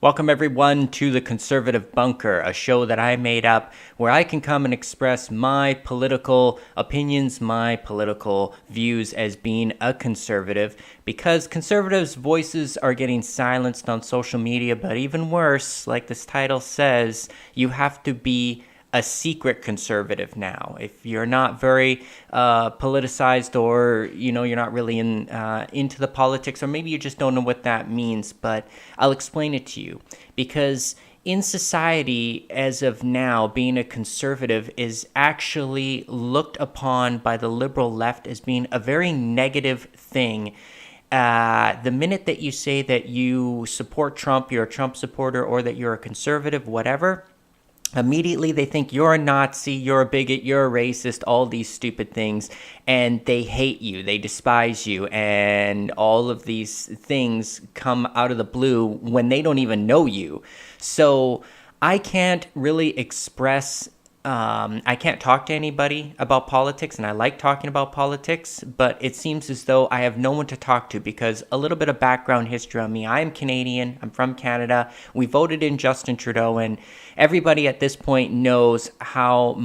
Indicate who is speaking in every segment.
Speaker 1: Welcome, everyone, to the Conservative Bunker, a show that I made up where I can come and express my political opinions, my political views as being a conservative, because conservatives' voices are getting silenced on social media, but even worse, like this title says, you have to be a secret conservative now. If you're not very politicized, or you're not really into the politics, or maybe you just don't know what that means, but I'll explain it to you. Because in society, as of now, being a conservative is actually looked upon by the liberal left as being a very negative thing. The minute that you say that you support Trump, you're a Trump supporter, or that you're a conservative, whatever, immediately they think you're a Nazi, you're a bigot, you're a racist, all these stupid things, and they hate you, they despise you, and all of these things come out of the blue when they don't even know you. So I can't really I can't talk to anybody about politics, and I like talking about politics, but it seems as though I have no one to talk to, because a little bit of background history on me. I am Canadian. I'm from Canada. We voted in Justin Trudeau, and everybody at this point knows how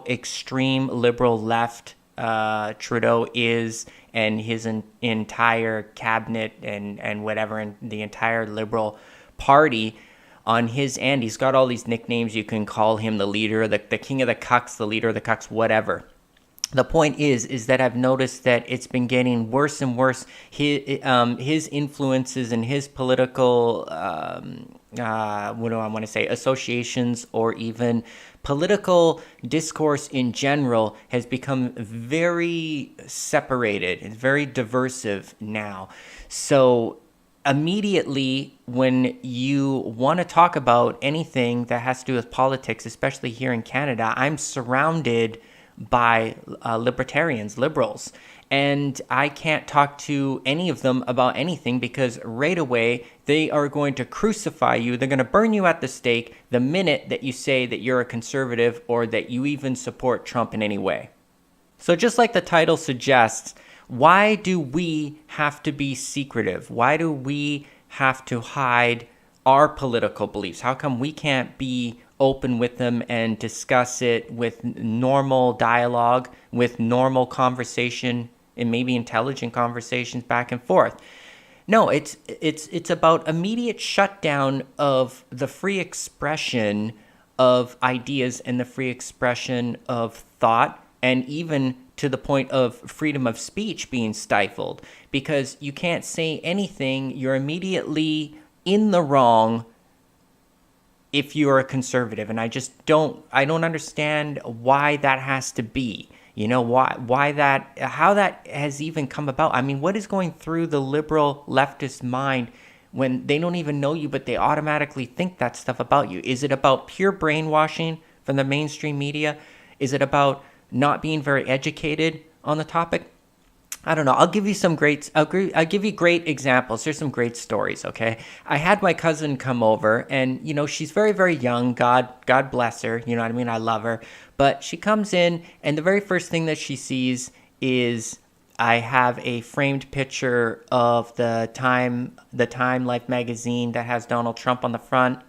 Speaker 1: extreme liberal left Trudeau is, and his entire cabinet and whatever, and the entire Liberal Party. On his end, he's got all these nicknames. You can call him the leader, the king of the cucks, the leader of the cucks, whatever. The point is that I've noticed that it's been getting worse and worse. His influences and his political, what do I want to say, associations, or even political discourse in general has become very separated and very diversive now. So immediately, when you want to talk about anything that has to do with politics, especially here in Canada, I'm surrounded by libertarians, liberals, and I can't talk to any of them about anything, because right away they are going to crucify you. They're going to burn you at the stake the minute that you say that you're a conservative or that you even support Trump in any way. So just like the title suggests, why do we have to be secretive? Why do we have to hide our political beliefs? How come we can't be open with them and discuss it with normal dialogue, with normal conversation, and maybe intelligent conversations back and forth? No, it's about immediate shutdown of the free expression of ideas and the free expression of thought, and even to the point of freedom of speech being stifled, because you can't say anything. You're immediately in the wrong if you're a conservative, and I don't understand why that has to be. Why that, how that has even come about. I mean, what is going through the liberal leftist mind when they don't even know you, but they automatically think that stuff about you? Is it about pure brainwashing from the mainstream media? Is it about not being very educated on the topic? I don't know. I'll give you great examples. There's some great stories, okay? I had my cousin come over, and she's very, very young. God bless her. You know what I mean? I love her. But she comes in, and the very first thing that she sees is I have a framed picture of the Time Life magazine that has Donald Trump on the front,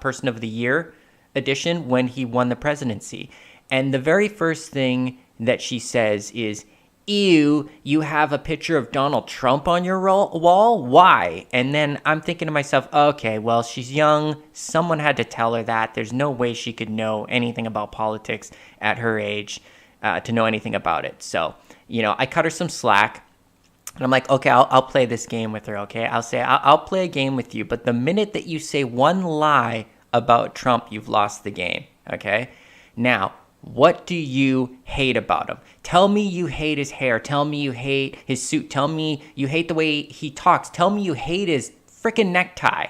Speaker 1: Person of the Year edition, when he won the presidency. And the very first thing that she says is, "Ew, you have a picture of Donald Trump on your wall? Why?" And then I'm thinking to myself, okay, well, she's young. Someone had to tell her that. There's no way she could know anything about politics at her age to know anything about it. So, I cut her some slack. And I'm like, okay, I'll play this game with her, okay? I'll play a game with you. But the minute that you say one lie about Trump, you've lost the game, okay? Now, what do you hate about him? Tell me you hate his hair. Tell me you hate his suit. Tell me you hate the way he talks. Tell me you hate his freaking necktie.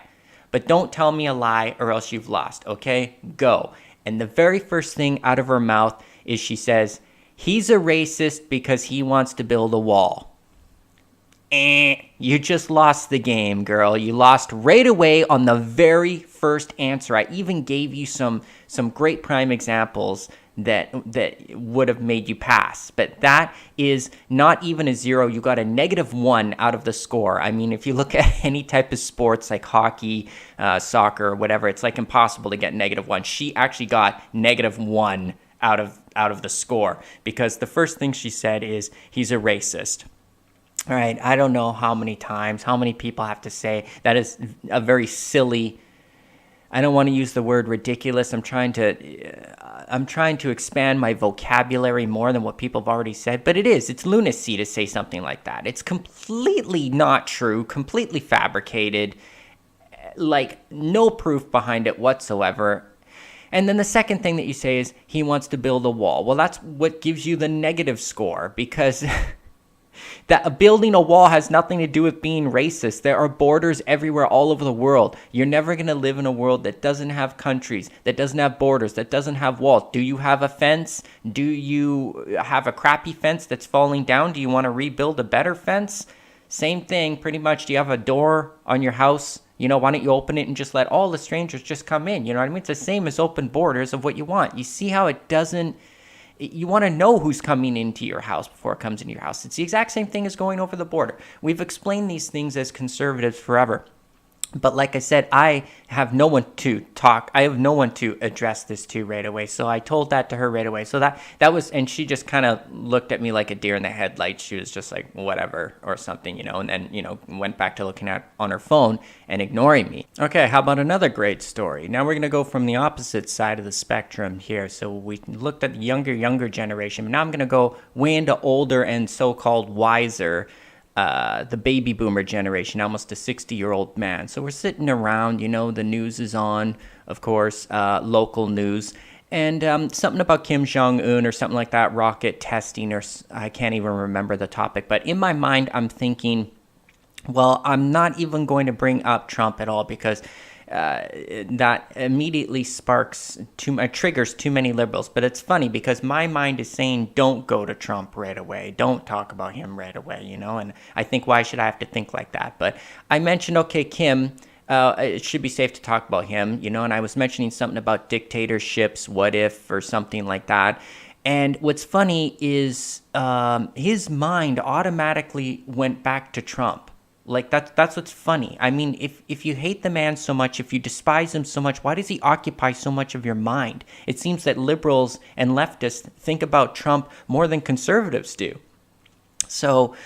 Speaker 1: But don't tell me a lie, or else you've lost, okay? Go. And the very first thing out of her mouth is she says, "He's a racist because he wants to build a wall." You just lost the game, girl. You lost right away on the very first answer. I even gave you some great prime examples that would have made you pass. But that is not even a 0. You got a -1 out of the score. I mean, if you look at any type of sports like hockey, soccer, whatever, it's like impossible to get -1. She actually got -1 out of the score, because the first thing she said is, he's a racist. All right, I don't know how many times, how many people have to say that is a very silly. I don't want to use the word ridiculous. I'm trying to expand my vocabulary more than what people have already said, but it's lunacy to say something like that. It's completely not true, completely fabricated, like no proof behind it whatsoever. And then the second thing that you say is, he wants to build a wall. Well, that's what gives you the negative score, because that building a wall has nothing to do with being racist. There are borders everywhere, all over the world. You're never going to live in a world that doesn't have countries, that doesn't have borders, that doesn't have walls. Do you have a fence? Do you have a crappy fence that's falling down? Do you want to rebuild a better fence? Same thing, pretty much. Do you have a door on your house? You know, why don't you open it and just let all the strangers just come in? You know what I mean? It's the same as open borders of what you want. You see how it doesn't. You want to know who's coming into your house before it comes into your house. It's the exact same thing as going over the border. We've explained these things as conservatives forever. But like I said, I have no one to talk. I have no one to address this to right away. So I told that to her right away. So that was, and she just kind of looked at me like a deer in the headlights. She was just like, whatever, or something, and then, went back to looking at on her phone and ignoring me. Okay, how about another great story? Now we're going to go from the opposite side of the spectrum here. So we looked at the younger generation, but now I'm going to go way into older and so-called wiser, the baby boomer generation, almost a 60-year-old man. So we're sitting around, the news is on, of course, local news, and something about Kim Jong-un or something like that, rocket testing, or I can't even remember the topic. But in my mind, I'm thinking, well, I'm not even going to bring up Trump at all, because that immediately triggers too many liberals. But it's funny, because my mind is saying, don't go to Trump right away. Don't talk about him right away, and I think, why should I have to think like that? But I mentioned, okay, Kim, it should be safe to talk about him, and I was mentioning something about dictatorships, what if, or something like that. And what's funny is his mind automatically went back to Trump. Like, that's what's funny. I mean, if you hate the man so much, if you despise him so much, why does he occupy so much of your mind? It seems that liberals and leftists think about Trump more than conservatives do. So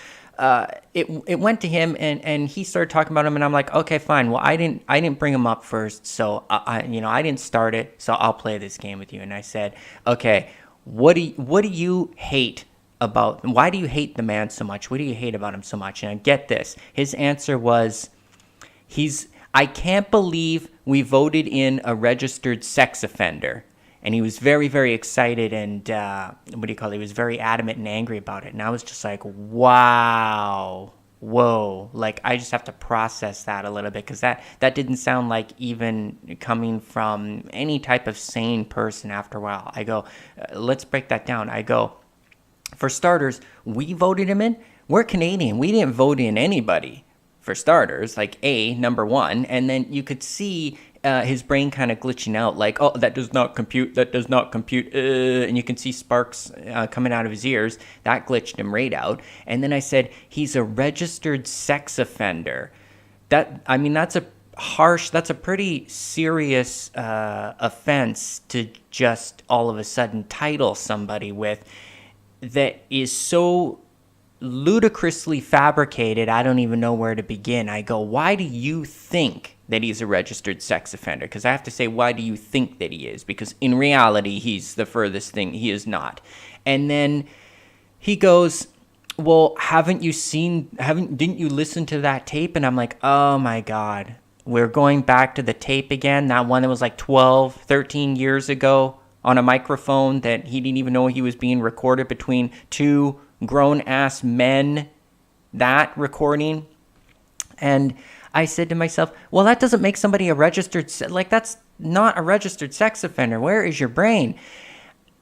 Speaker 1: it went to him, and he started talking about him, and I'm like, okay, fine. Well, I didn't bring him up first, so I didn't start it, so I'll play this game with you. And I said, okay, what do you hate about, why do you hate the man so much? What do you hate about him so much? And get this, his answer was, I can't believe we voted in a registered sex offender. And he was very, very excited, and he was very adamant and angry about it. And I was just like, wow, whoa. Like, I just have to process that a little bit, because that didn't sound like even coming from any type of sane person after a while. I go, let's break that down. I go, for starters, we voted him in. We're Canadian. We didn't vote in anybody, for starters, like number one. And then you could see his brain kind of glitching out, like, oh, that does not compute, and you can see sparks coming out of his ears. That glitched him right out. And then I said, he's a registered sex offender. That's a pretty serious offense to just all of a sudden title somebody with, that is so ludicrously fabricated, I don't even know where to begin. I go, why do you think that he's a registered sex offender? Because I have to say, why do you think that he is? Because in reality, he's the furthest thing. He is not. And then he goes, well, didn't you listen to that tape? And I'm like, oh my God, we're going back to the tape again. That one that was like 12, 13 years ago, on a microphone that he didn't even know he was being recorded between two grown-ass men, that recording. And I said to myself, well, that doesn't make somebody a registered, that's not a registered sex offender. Where is your brain?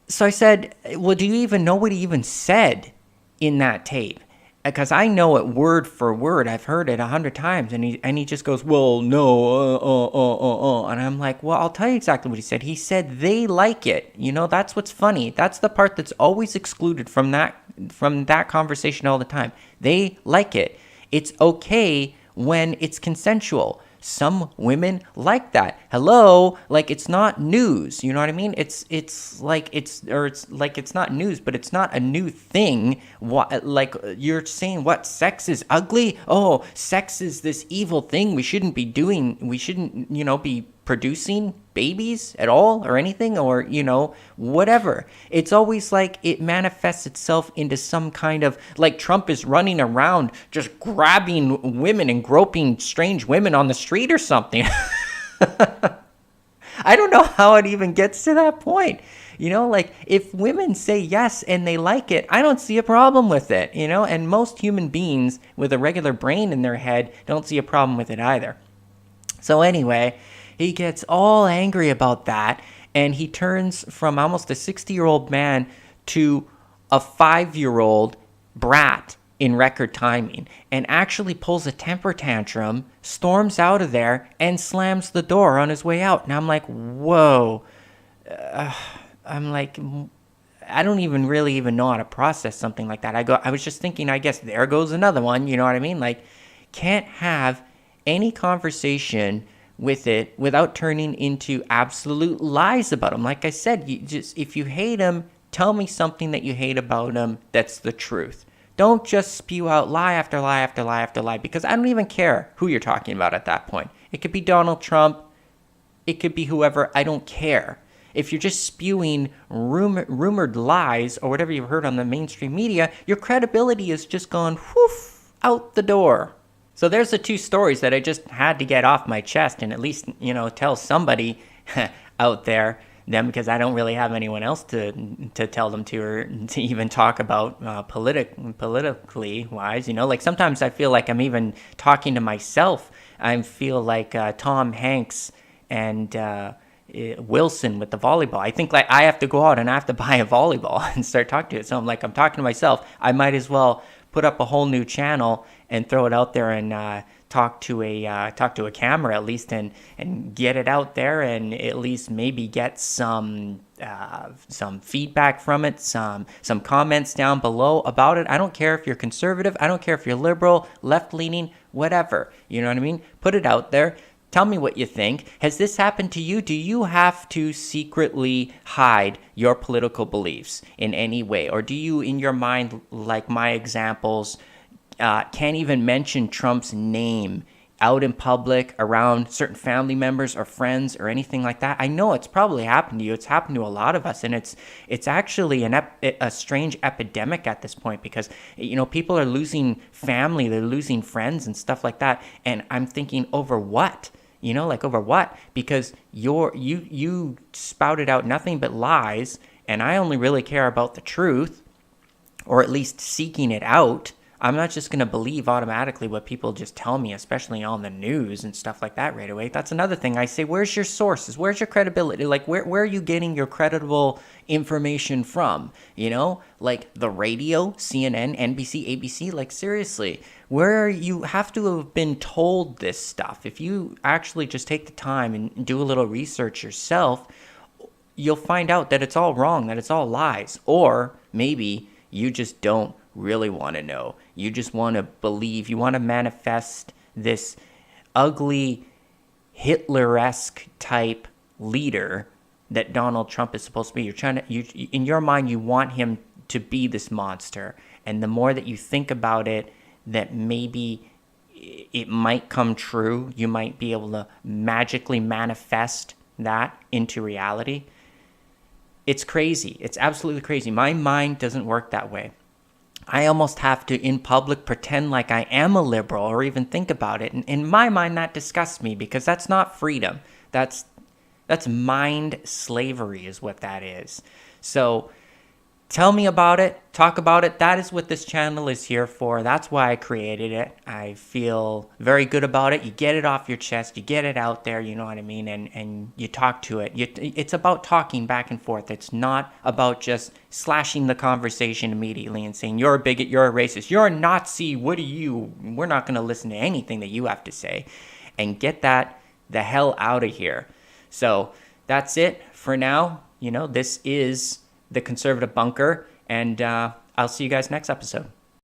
Speaker 1: So I said, well, do you even know what he even said in that tape? because I know it word for word. I've heard it 100 times, and he just goes, "Well, no, and I'm like, "Well, I'll tell you exactly what he said. He said they like it. That's what's funny. That's the part that's always excluded from that conversation all the time. They like it. It's okay when it's consensual." Some women like that. Hello, like it's not news. You know what I mean? It's like it's not news, but it's not a new thing. What, like you're saying, what, sex is ugly? Oh, sex is this evil thing we shouldn't be doing. We shouldn't, be producing babies at all or anything, or whatever. It's always like it manifests itself into some kind of, like, Trump is running around just grabbing women and groping strange women on the street or something. I don't know how it even gets to that point. Like, if women say yes and they like it, I don't see a problem with it, and most human beings with a regular brain in their head don't see a problem with it either. So anyway, he gets all angry about that, and he turns from almost a 60-year-old man to a 5-year-old brat in record timing, and actually pulls a temper tantrum, storms out of there, and slams the door on his way out. And I'm like, whoa. I'm like, I don't really know how to process something like that. I was just thinking, I guess there goes another one, you know what I mean? Like, can't have any conversation with it without turning into absolute lies about him. Like I said, if you hate him, tell me something that you hate about him that's the truth. Don't just spew out lie after lie after lie after lie, because I don't even care who you're talking about at that point. It could be Donald Trump. It could be whoever. I don't care. If you're just spewing rumored lies or whatever you've heard on the mainstream media, your credibility is just gone whoof out the door. So there's the two stories that I just had to get off my chest and at least, tell somebody out there them, because I don't really have anyone else to tell them to, or to even talk about politically wise. Like sometimes I feel like I'm even talking to myself. I feel like Tom Hanks and Wilson with the volleyball. I think like I have to go out and I have to buy a volleyball and start talking to it. So I'm talking to myself. I might as well put up a whole new channel and throw it out there and talk to a camera at least, and get it out there, and at least maybe get some feedback from it, some comments down below about it. I don't care if you're conservative. I don't care if you're liberal, left-leaning, whatever. You know what I mean? Put it out there. Tell me what you think. Has this happened to you? Do you have to secretly hide your political beliefs in any way? Or do you, in your mind, like my examples, can't even mention Trump's name out in public around certain family members or friends or anything like that? I know it's probably happened to you. It's happened to a lot of us, and it's actually a strange epidemic at this point, because people are losing family, they're losing friends and stuff like that. And I'm thinking, over what? Over what? Because you spouted out nothing but lies, and I only really care about the truth, or at least seeking it out. I'm not just going to believe automatically what people just tell me, especially on the news and stuff like that right away. That's another thing I say, where's your sources? Where's your credibility? Like, where are you getting your credible information from? Like the radio, CNN, NBC, ABC, like seriously, you have to have been told this stuff. If you actually just take the time and do a little research yourself, you'll find out that it's all wrong, that it's all lies. Or maybe you just don't really want to know. You just want to believe. You want to manifest this ugly Hitler-esque type leader that Donald Trump is supposed to be. In your mind, you want him to be this monster. And the more that you think about it, that maybe it might come true, you might be able to magically manifest that into reality. It's crazy. It's absolutely crazy. My mind doesn't work that way. I almost have to, in public, pretend like I am a liberal or even think about it. And in my mind, that disgusts me, because that's not freedom. That's mind slavery is what that is. So Tell me about it. Talk about it. That is what this channel is here for. That's why I created it. I feel very good about it. You get it off your chest. You get it out there. You know what I mean? And you talk to it. It's about talking back and forth. It's not about just slashing the conversation immediately and saying, you're a bigot, you're a racist, you're a Nazi, what are you? We're not going to listen to anything that you have to say. And get that the hell out of here. So that's it for now. This is the Conservative Bunker, and I'll see you guys next episode.